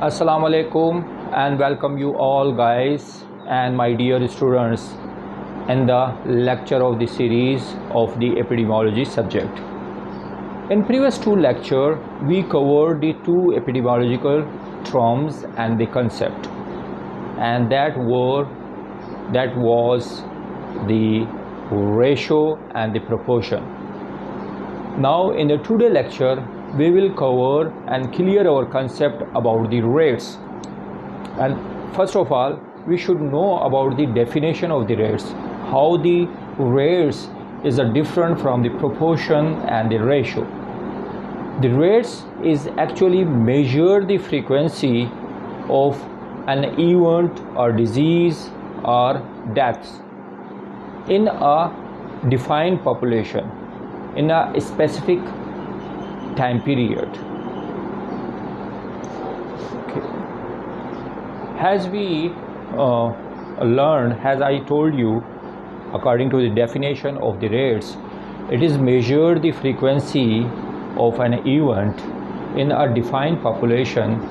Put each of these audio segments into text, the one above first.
Assalamu alaikum and welcome you all guys and my dear students in the lecture of the series of the epidemiology subject. In previous two lecture we covered the two epidemiological terms and the concept, and that was the ratio and the proportion. Now in the today lecture we will cover and clear our concept about the rates. And first of all we should know about the definition of the rates, how the rates is different from the proportion and the ratio. The rates is actually measure the frequency of an event or disease or deaths in a defined population in a specific time period. Okay. As we learned, as I told you, according to the definition of the rates, it is measure the frequency of an event in a defined population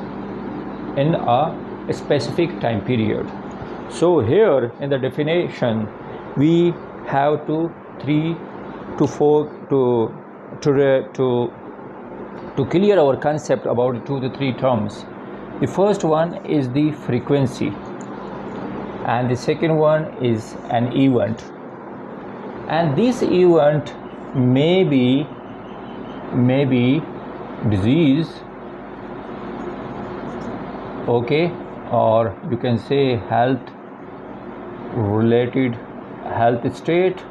in a specific time period. So here in the definition we have to clear our concept about 2 to 3 terms. The first one is the frequency, and the second one is an event, and this event may be disease, okay, or you can say health state,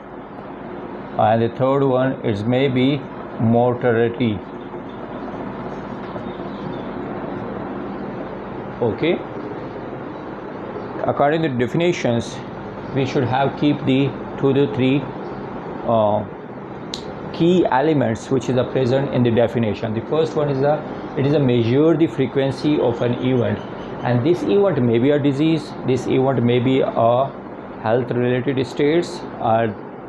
and the third one is maybe mortality. Okay, according to the definitions we should have keep the 2 to 3 key elements which is present in the definition. The first one is it is a measure the frequency of an event, and this event may be a disease, this event may be a health related states,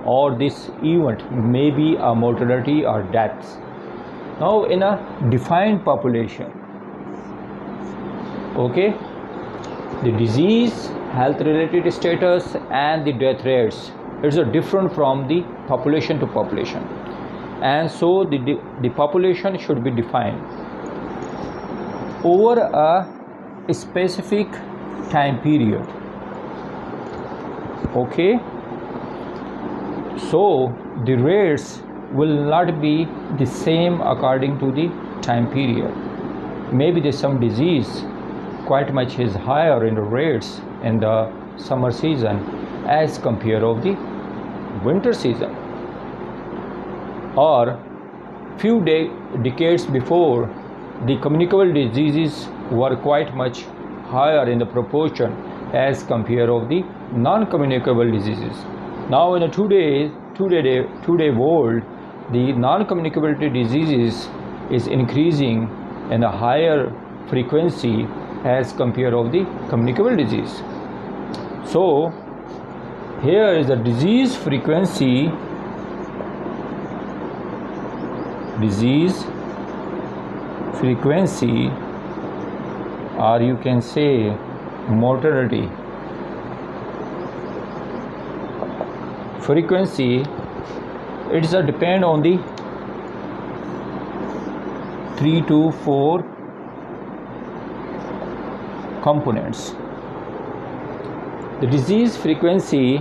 or this event may be a mortality or deaths. Now in a defined population, okay, the disease, health related status and the death rates is different from the population to population, and so the population should be defined over a specific time period. Okay, so the rates will not be the same according to the time period. Maybe there's some disease quite much is higher in the rates in the summer season as compared of the winter season, or few decades before the communicable diseases were quite much higher in the proportion as compared of the non-communicable diseases. Now in a today world, the non-communicable diseases is increasing in a higher frequency as compared of the communicable disease. So here is the disease frequency, or you can say mortality frequency. It is depend on the 3 to 4 components. The disease frequency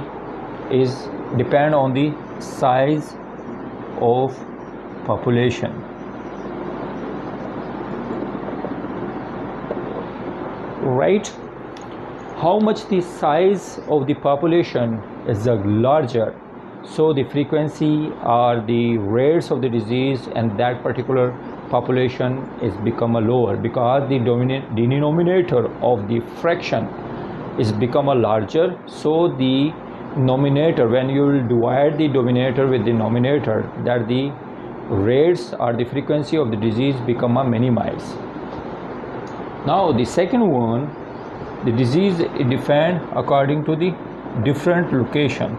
is depend on the size of population. Right? How much the size of the population is larger, so the frequency or the rates of the disease and that particular population is become a lower, because the denominator of the fraction is become a larger, so the numerator, when you will divide the denominator with the numerator, that the rates or the frequency of the disease become a minimized. Now the second one, the disease is defined according to the different location,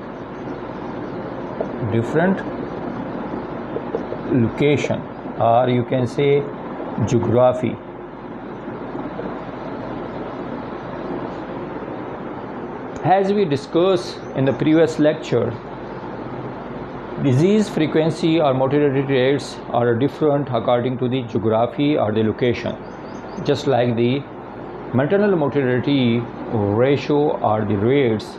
or you can say geography. As we discussed in the previous lecture, disease frequency or mortality rates are different according to the geography or the location. Just like the maternal mortality ratio or the rates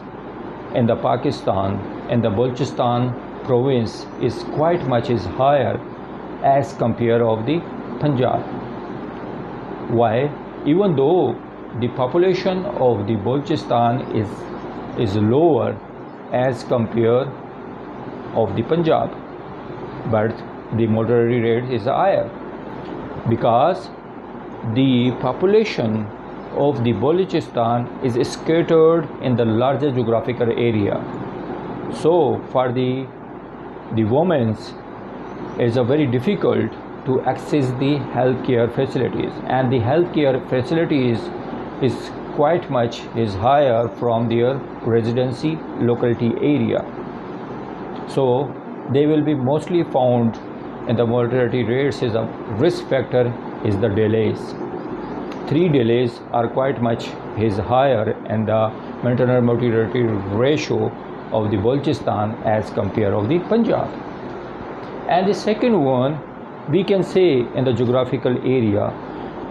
in the Pakistan and the Balochistan province is quite much is higher as compared of the Punjab. Why? Even though the population of the Balochistan is lower as compared of the Punjab, but the mortality rate is higher because the population of the Balochistan is scattered in the larger geographical area. So for the women is a very difficult to access the healthcare facilities, and the healthcare facilities is quite much is higher from their residency locality area. So they will be mostly found in the mortality rates. Is a risk factor is the delays. 3 delays are quite much is higher in the maternal mortality ratio of the Balochistan as compared of the Punjab. And the second one, we can say in the geographical area,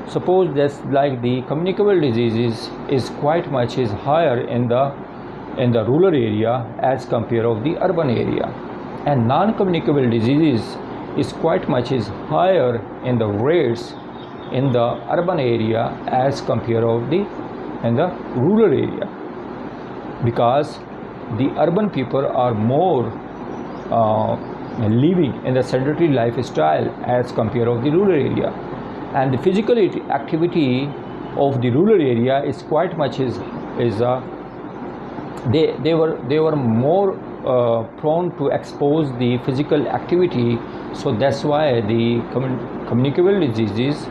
suppose that's like the communicable diseases is quite much is higher in the rural area as compared of the urban area, and non-communicable diseases is quite much is higher in the rates in the urban area as compared of the in the rural area, because the urban people are more living in the sedentary lifestyle as compared of the rural area, and the physical activity of the rural area is quite much they were more prone to expose the physical activity. So that's why the communicable diseases,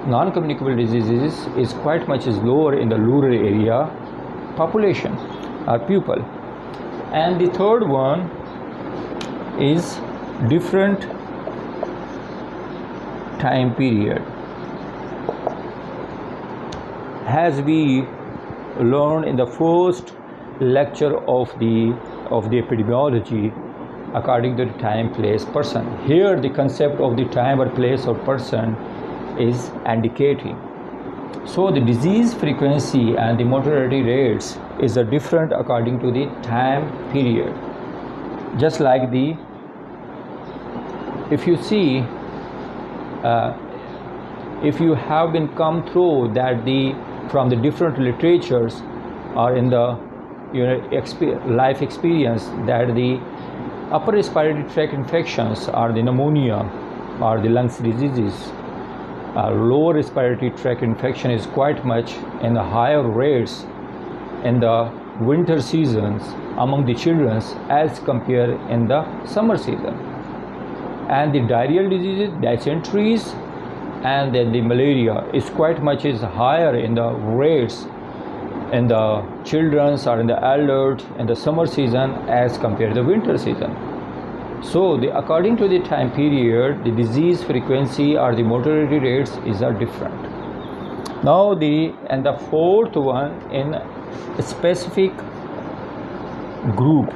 non-communicable diseases is quite much is lower in the rural area population or people. And the third one is different time period. As we learned in the first lecture of the epidemiology, according to the time, place, person, here the concept of the time or place or person is indicating. So the disease frequency and the mortality rates is a different according to the time period. Just like the, if you see, if you have been come through that the from the different literatures or in the life experience, that the upper respiratory tract infections or the pneumonia or the lungs diseases, lower respiratory tract infection is quite much in the higher rates in the winter seasons among the children as compared in the summer season. And the diarrheal diseases, dysenteries, and then the malaria is quite much is higher in the rates in the children's or in the adult in the summer season as compared to the winter season. So according to the time period, the disease frequency or the mortality rates is different. Now the fourth one, in a specific group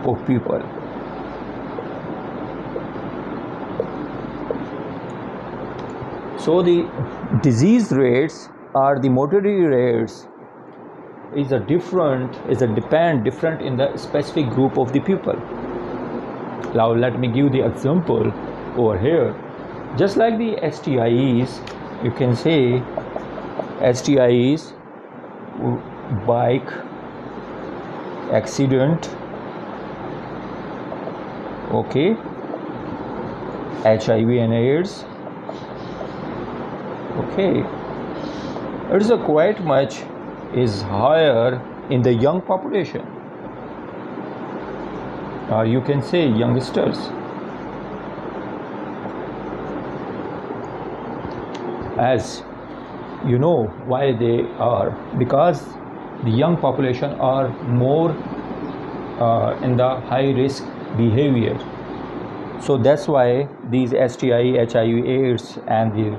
of people. So the disease rates or the mortality rates is different in the specific group of the people. Now let me give the example over here. Just like the STIs, you can say STIs, bike accident, okay, HIV and AIDS, okay, it is quite much is higher in the young population, or you can say youngsters. As you know why they are, because the young population are more in the high risk behavior. So that's why these STI, HIV, AIDS and the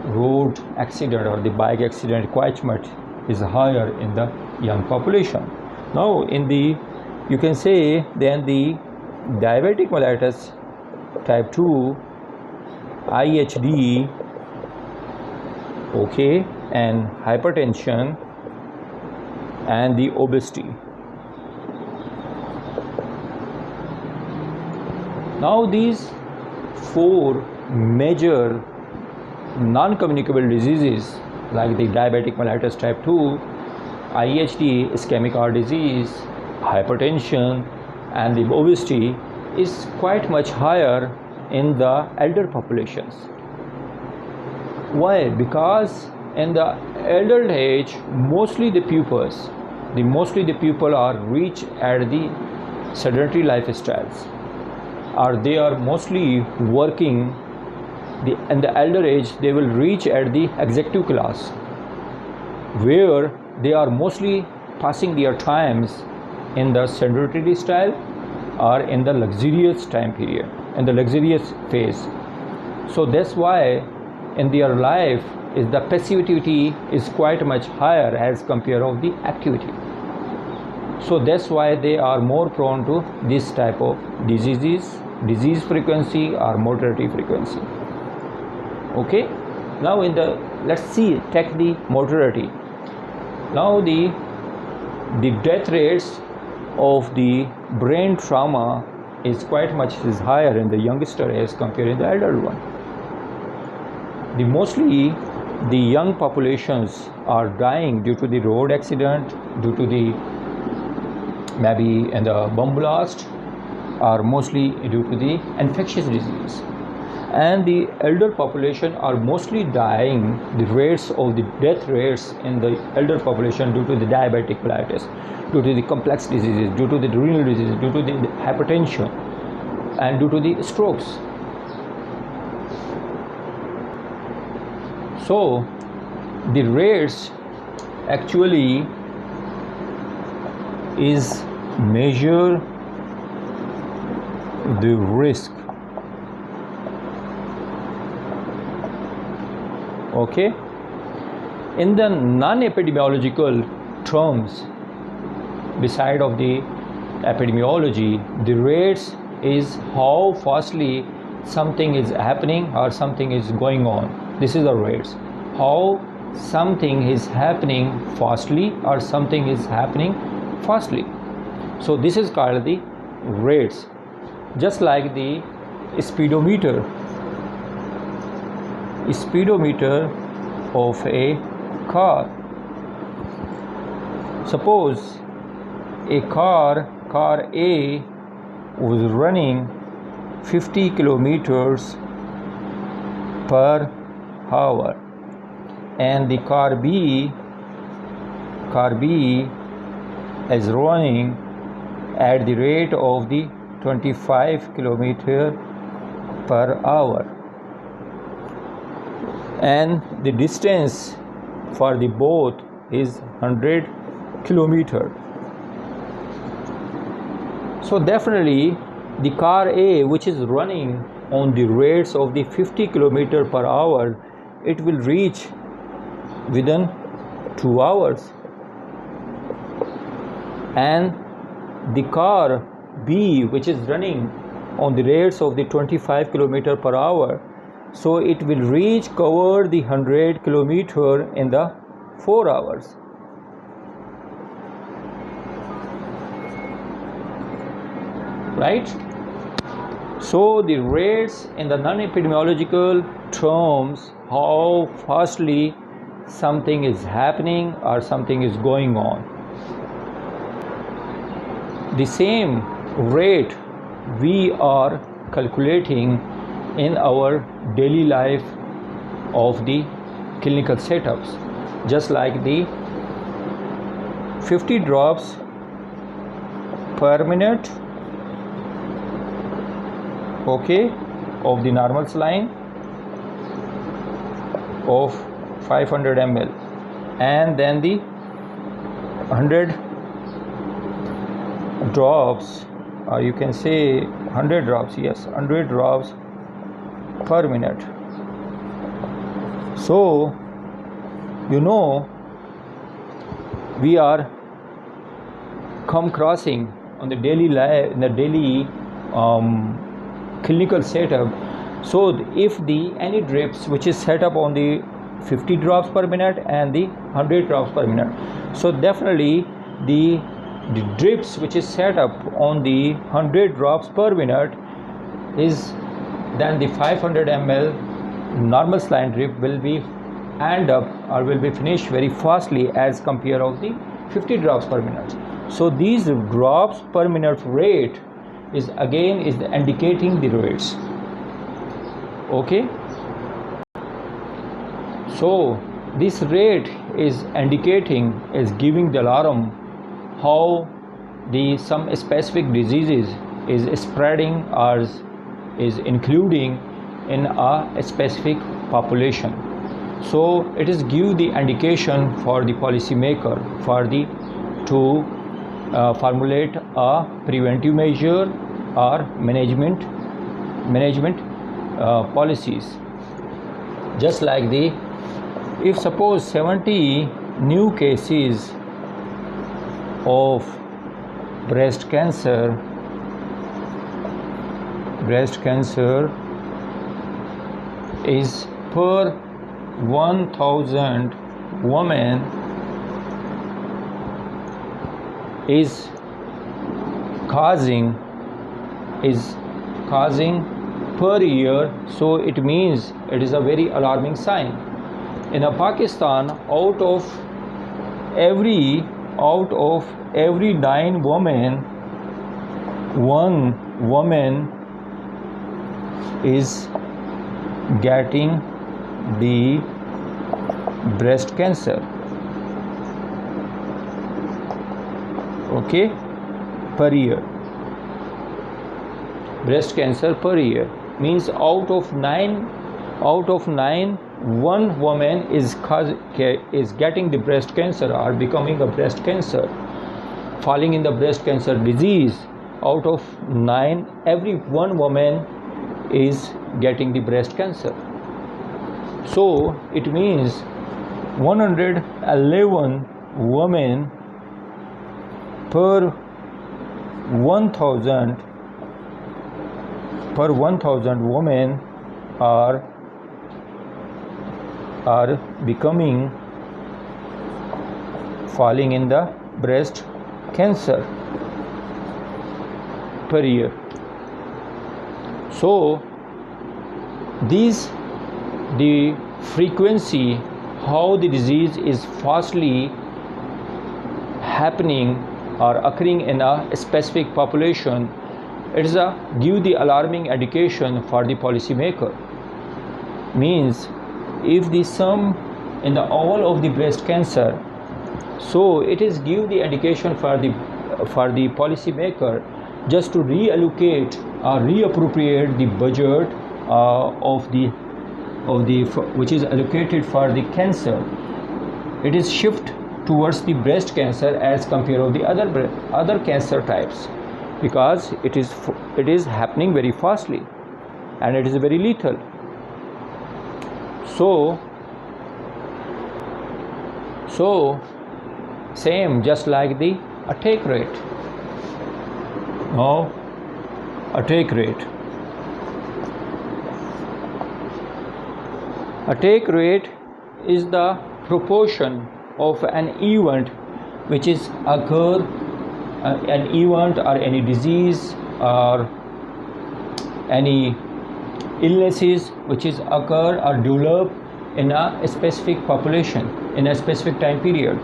road accident or the bike accident quite much is higher in the young population. Now you can say then the diabetic mellitus type 2, IHD, okay, and hypertension and the obesity. Now these four major non-communicable diseases like the diabetic mellitus type 2, IHD, ischemic heart disease, hypertension and the obesity is quite much higher in the elder populations. Why? Because in the elder age mostly the people are reach at the sedentary lifestyles, or they are mostly working. In the elder age they will reach at the executive class, where they are mostly passing their times in the sedentary style or in the luxurious time period, in the luxurious phase. So that's why in their life is the passivity is quite much higher as compared of the activity. So that's why they are more prone to this type of disease frequency or mortality frequency. Okay, now let's take the mortality. Now the death rates of the brain trauma is quite much higher in the youngster as compared to the elder one. Mostly the young populations are dying due to the road accident, due to the maybe in the bomb blast, or mostly due to the infectious disease. And the elder population are mostly dying, the rates of the death rates in the elder population due to the diabetic mellitus, due to the complex diseases, due to the renal diseases, due to the hypertension and due to the strokes. So the rates actually is measure the risk. Okay, in the non-epidemiological terms, beside of the epidemiology, the rates is how fastly something is happening or something is going on. This is the rates, how something is happening fastly or something is happening fastly. So this is called the rates. Just like the speedometer of a car. Suppose a car A was running 50 kilometers per hour and the car B is running at the rate of the 25 kilometer per hour, and the distance for the both is 100 kilometer. So definitely the car A, which is running on the rates of the 50 kilometer per hour, it will reach within 2 hours, and the car B, which is running on the rates of the 25 kilometer per hour, so it will cover the 100 kilometer in the 4 hours. Right? So the rates in the non-epidemiological terms, how fastly something is happening or something is going on. The same rate we are calculating in our daily life of the clinical setups, just like the 50 drops per minute, okay, of the normal saline of 500 ml, and then the 100 drops, or you can say 100 drops, yes, 100 drops per minute. So you know, we are come crossing on the daily life, in the daily clinical setup. So if the any drips which is set up on the 50 drops per minute and the 100 drops per minute, so definitely the drips which is set up on the 100 drops per minute is then the 500 ml normal saline drip will be end up or will be finished very fastly as compared of the 50 drops per minute. So these drops per minute rate is again is indicating the rates. Okay, so this rate is indicating, is giving the alarm how the some specific diseases is spreading or is including in a specific population. So it is give the indication for the policymaker for the to formulate a preventive measure or management policies. Just like the, if suppose 70 new cases of breast cancer is per 1000 women is causing per year, so it means it is a very alarming sign. In Pakistan, out of every 9 women, 1 woman is getting the breast cancer. Okay, per year. Breast cancer per year means out of 9, 1 woman is getting the breast cancer or becoming a breast cancer, falling in the breast cancer disease. Out of 9, every 1 woman is getting the breast cancer. So it means 111 women per 1000 women are becoming falling in the breast cancer per year. So these the frequency how the disease is fastly happening or occurring in a specific population, it is a give the alarming indication for the policymaker. Means if the sum in the all of the breast cancer, so it is give the indication for the policymaker just to reallocate or reappropriate the budget of the which is allocated for the cancer. It is shift towards the breast cancer as compared to the other cancer types, because it is happening very fastly and it is very lethal. So same just like the attack rate. Now attack rate is the proportion of an event which is occur, an event or any disease or any illnesses which is occur or develop in a specific population in a specific time period.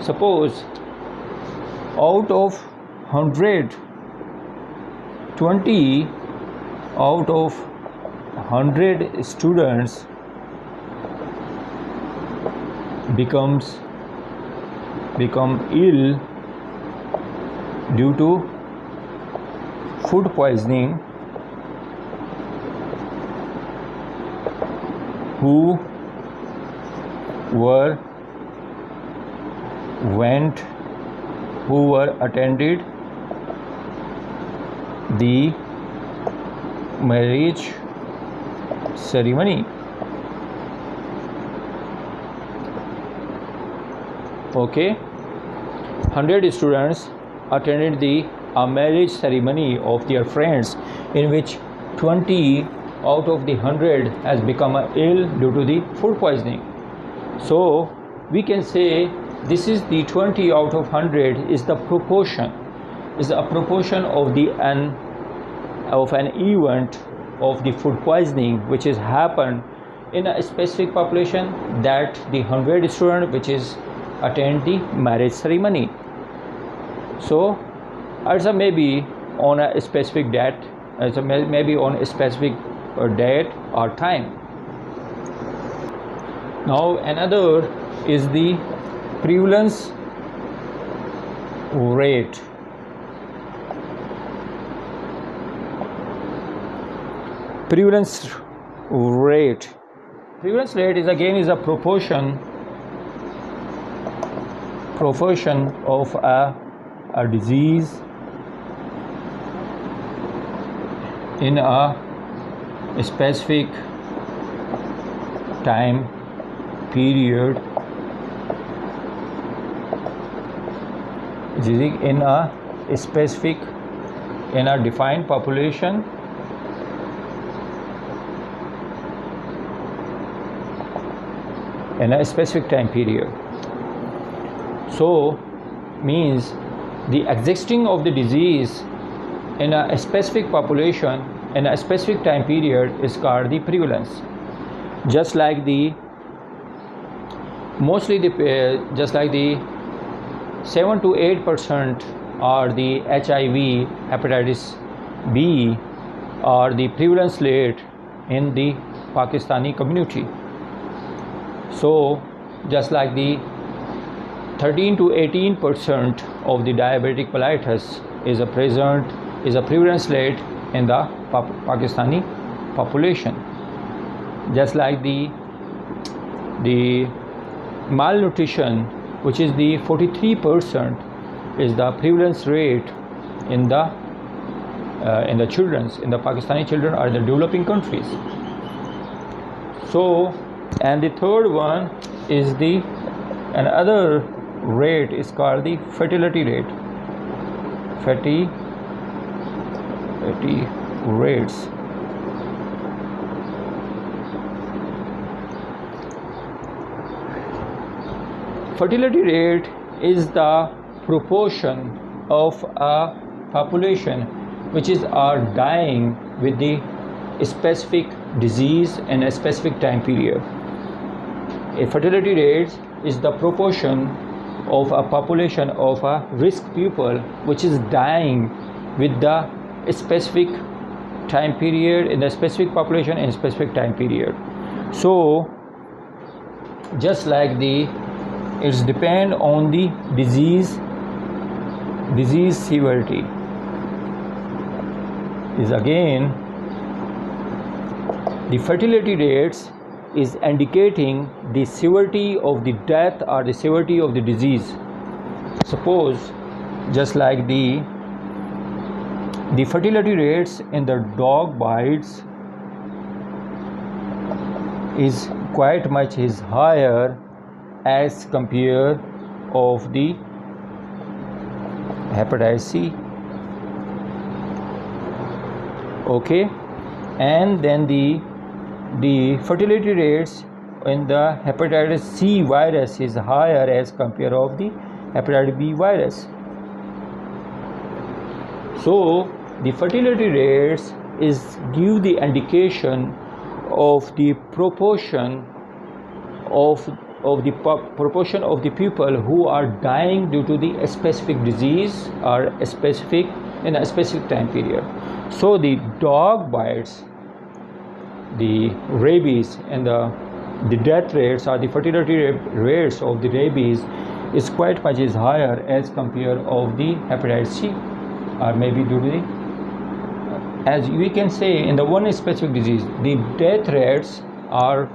Suppose out of 100, 20 out of 100 students become ill due to food poisoning, who attended the marriage ceremony. Okay, 100 students attended the marriage ceremony of their friends, in which 20 out of the 100 has become ill due to the food poisoning. So we can say this is the 20 out of 100 is the proportion, is a proportion of an event of the food poisoning which has happened in a specific population, that the 100 student which is attend the marriage ceremony. So also maybe on a specific date, maybe on a specific date or time. Now another is the prevalence rate. Prevalence rate. Prevalence rate is again a proportion of a disease in a specific time period, in a defined population in a specific time period. So means the existing of the disease in a specific population in a specific time period is called the prevalence. Just like the 7 to 8% are the HIV, hepatitis B, or the prevalence rate in the Pakistani community. So just like the 13 to 18% of the diabetic mellitus is a prevalence rate in the Pakistani population. Just like the malnutrition, which is the 43%, is the prevalence rate in the Pakistani children or the developing countries. So, and the third one is another rate is called the fertility rate. Fertility rates. Fertility rate is the proportion of a population which is dying with the specific disease in a specific time period. A fertility rate is the proportion of a population of a risk people which is dying with the specific time period in a specific population in a specific time period. So just like it's depend on the disease severity. Is again the fertility rates is indicating the severity of the death or the severity of the disease. Suppose just like the fertility rates in the dog bites is quite much higher as compared of the hepatitis C. Okay, and then the fertility rates in the hepatitis C virus is higher as compared of the hepatitis B virus. So the fertility rates give the indication of the proportion of the people who are dying due to the specific disease or in a specific time period. So the dog bites, the rabies, and the death rates or the fertility rates of the rabies is quite much higher as compared of the hepatitis C, or maybe due to as we can say in the one specific disease, the death rates or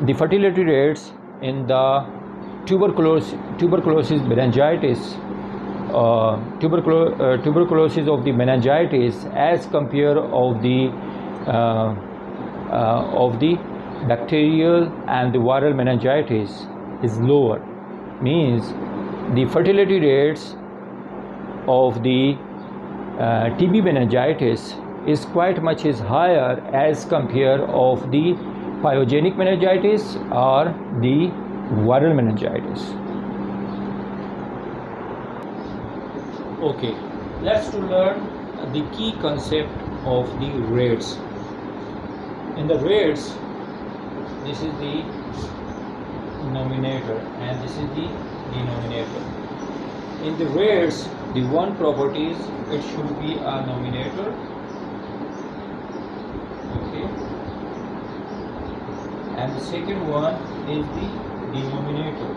the fertility rates in the tuberculosis meningitis, tuberculosis of the meningitis as compared of the bacterial and the viral meningitis is lower. means the fertility rates of the TB meningitis is quite much is higher as compared of the pyogenic meningitis or the viral meningitis. Okay, let's to learn the key concept of the rates. In the rates, this is the numerator and this is the denominator. In the rates, the one property is it should be a numerator. Okay, and the second one is the denominator.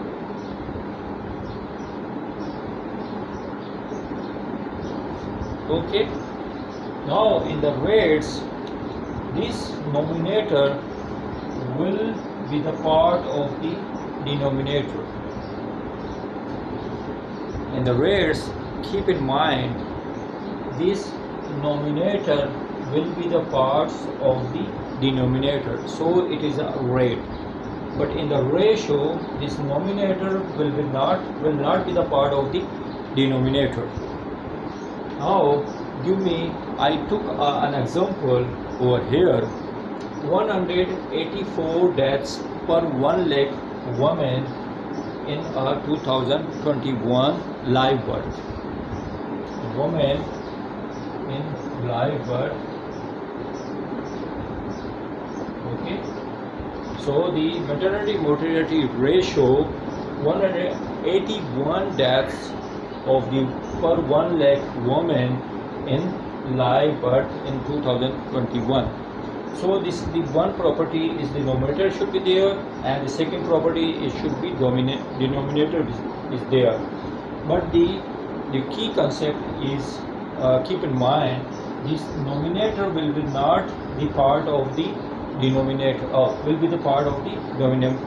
Okay, now in the rates, this numerator will be the part of the denominator. In the rates, keep in mind this numerator will be the parts of the denominator, so it is a rate. But in the ratio, this numerator will not be the part of the denominator. Now I took an example over here. 184 deaths per 1 lakh women in a 2021 live birth. Women in live birth. Okay, so the maternity mortality ratio 181 deaths of the per 1 lakh women in live birth in 2021. So this the one property is the numerator should be there, and the second property it should be denominator is there. But the key concept is keep in mind this numerator will be not the part of the denominator, will be the part of the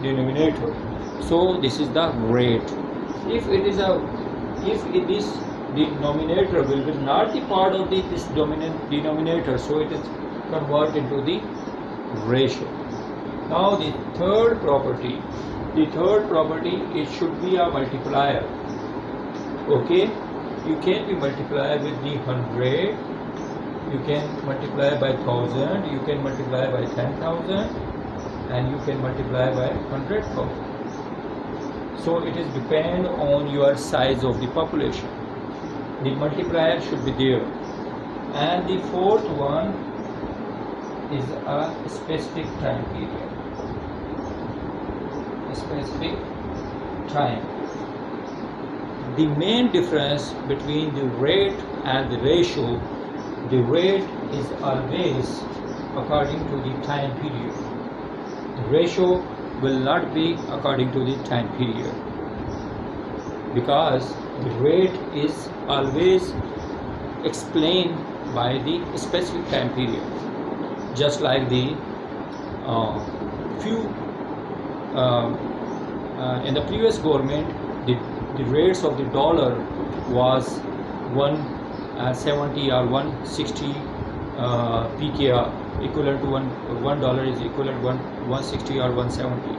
denominator. So this is the rate. If the numerator will be not the part of this denominator, so it is converted into the ratio. Now the third property it should be a multiplier. Okay, you can be multiplied with the 100, you can multiply by 1000, you can multiply by 10,000, and you can multiply by 100,000. So it is depend on your size of the population. The multiplier should be there. And the fourth one is a specific time period. A specific time. The main difference between the rate and the ratio, the rate is always according to the time period. The ratio will not be according to the time period, because the rate is always explained by the specific time period. Just like the in the previous government, the rates of the dollar was 170 or 160 PKR, equivalent to $1 is equivalent to 160 or 170.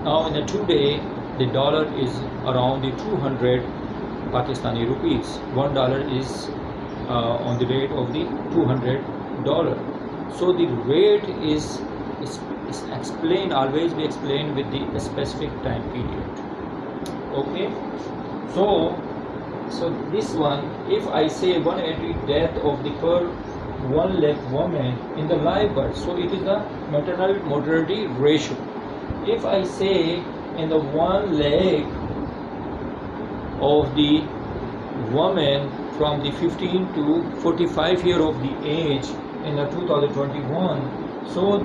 Now in the today, the dollar is around the 200 Pakistani rupees. $1 is on the rate of the $200. So the rate is explained, always be explained with the specific time period. Okay, so this one, if I say 180 death of the per 1 lakh woman in the live birth, so it is the maternal mortality ratio. If I say in the 1 lakh of the woman from the 15 to 45 year of the age in the 2021, so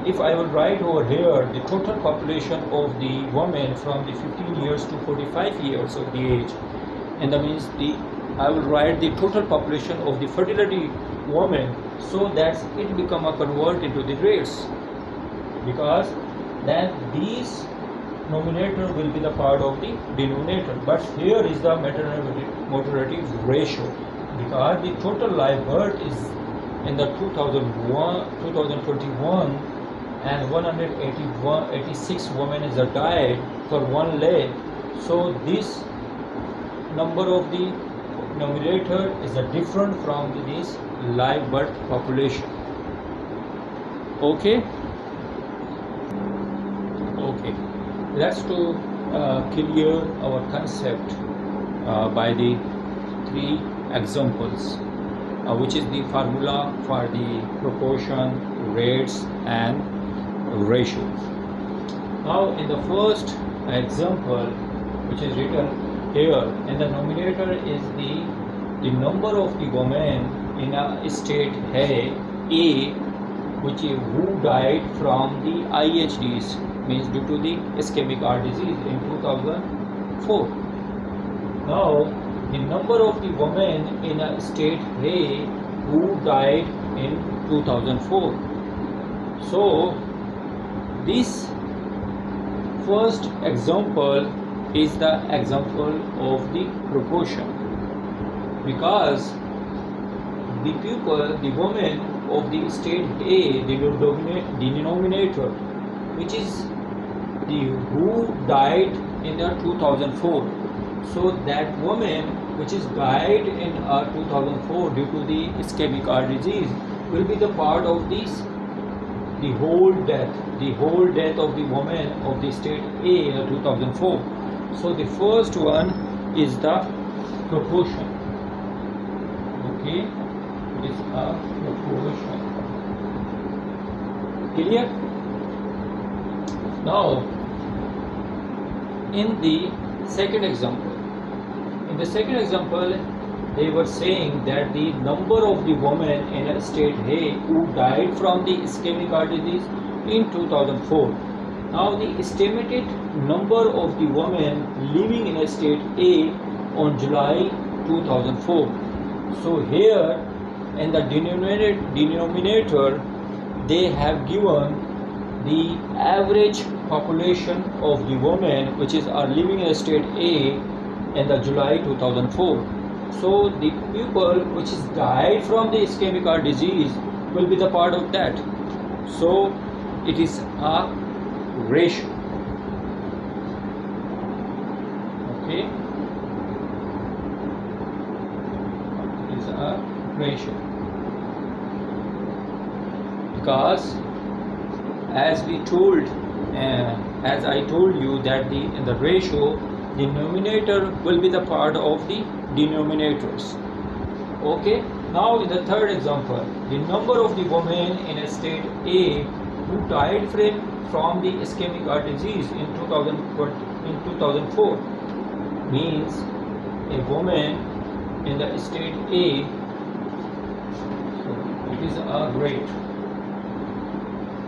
if I will write over here the total population of the women from the 15 years to 45 years of the age, and that means I will write the total population of the fertility women, so that it become a convert into the rates, because then these numerator will be the part of the denominator. But here is the maternal mortality ratio, because the total live birth is in the 2021 and 186 women is died for one leg. So this number of the numerator is different from this live birth population. Okay. Let's to clear our concept by the three examples, which is the formula for the proportion, rates and ratio. Now in the first example, which is written here, in the numerator is the number of the women in a state A, which is who died from the IHDs, means due to the ischemic heart disease in 2004. Now the number of the women in a state A who died in 2004. So this first example is the example of the proportion, because the women of the state A, the denominator, which is the who died in the 2004. So that woman which is died in 2004 due to the ischemic heart disease will be the part of this, the whole death of the woman of the state A in 2004. So the first one is the proportion. Okay, it is a proportion. Clear? Now in the second example, they were saying that the number of the women in a state A who died from the ischemic heart disease in 2004. Now the estimated number of the women living in a state A on July 2004. So here in the denominator they have given the average population of the women which are living in a state A in the July 2004. So the people which is died from the ischemic heart disease will be the part of that. So it is a ratio. Okay, it is a ratio, because as I told you that in the ratio the numerator will be the part of the denominators. Okay, now in the third example, the number of the women in a state A who died from the ischemic heart disease in 2004 means a woman in the state A. So it is a rate.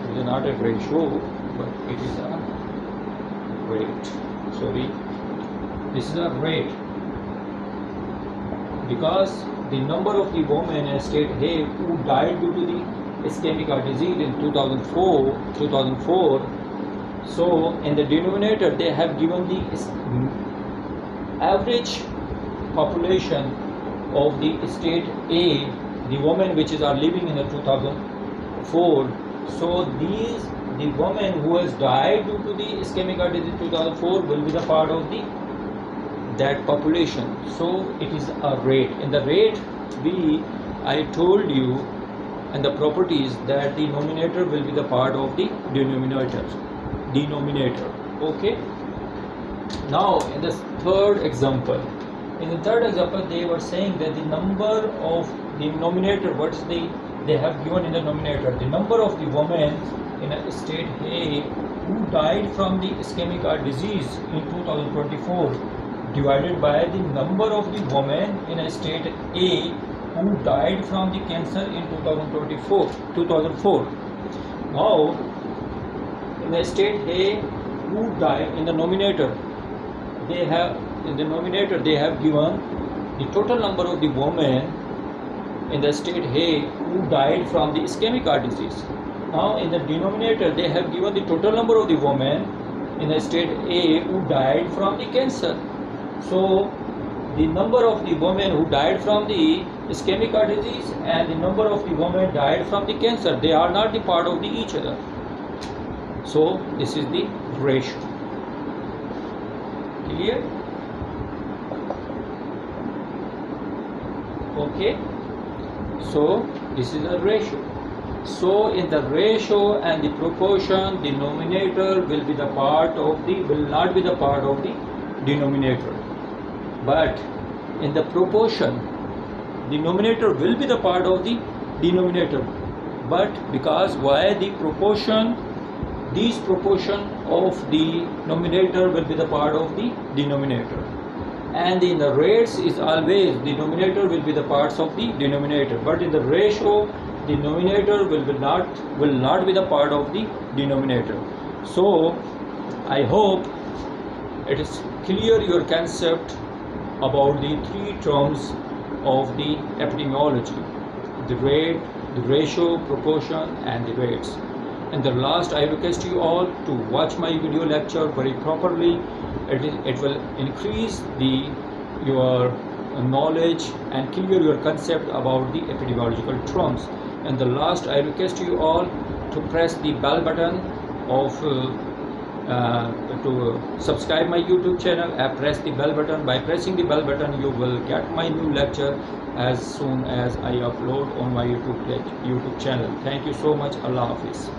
It is not a ratio, but it is a rate. Sorry, this is a rate, because the number of the women in state A who died due to the ischemic heart disease in 2004. So in the denominator they have given the average population of the state A, the women which are living in the 2004. So the woman who has died due to the ischemic heart disease in 2004 will be the part of that population. So it is a rate. In the rate I told you and the properties that the numerator will be the part of the denominator. Okay. Now in the third example, they were saying that the number of the numerator, they have given in the numerator, the number of the women in a state A who died from the ischemic heart disease in 2024 divided by the number of the women in a state A who died from the cancer in 2004. Now in the state A who died, in the numerator they have given the total number of the women in the state A who died from the ischemic heart disease. Now in the denominator they have given the total number of the women in the state A who died from the cancer. So the number of the women who died from the ischemic heart disease and the number of the women died from the cancer, they are not the part of each other. So this is the ratio. Clear? Okay, so this is a ratio. So in the ratio and the proportion, the numerator will be the part of the, will not be the part of the denominator, but in the proportion, the numerator will be the part of the denominator. But because why the proportion, this proportion of the numerator will be the part of the denominator, and in the rates is always the numerator will be the parts of the denominator, but in the ratio the numerator will not be the part of the denominator. So I hope it is clear your concept about the three terms of the epidemiology: the rate, the ratio, proportion, and the rates. And the last, I request you all to watch my video lecture very properly. It will increase your knowledge and clear your concept about the epidemiological terms. And the last, I request you all to press the bell button of to subscribe my YouTube channel. Press the bell button. By pressing the bell button, you will get my new lecture as soon as I upload on my YouTube channel. Thank you so much. Allah Hafiz.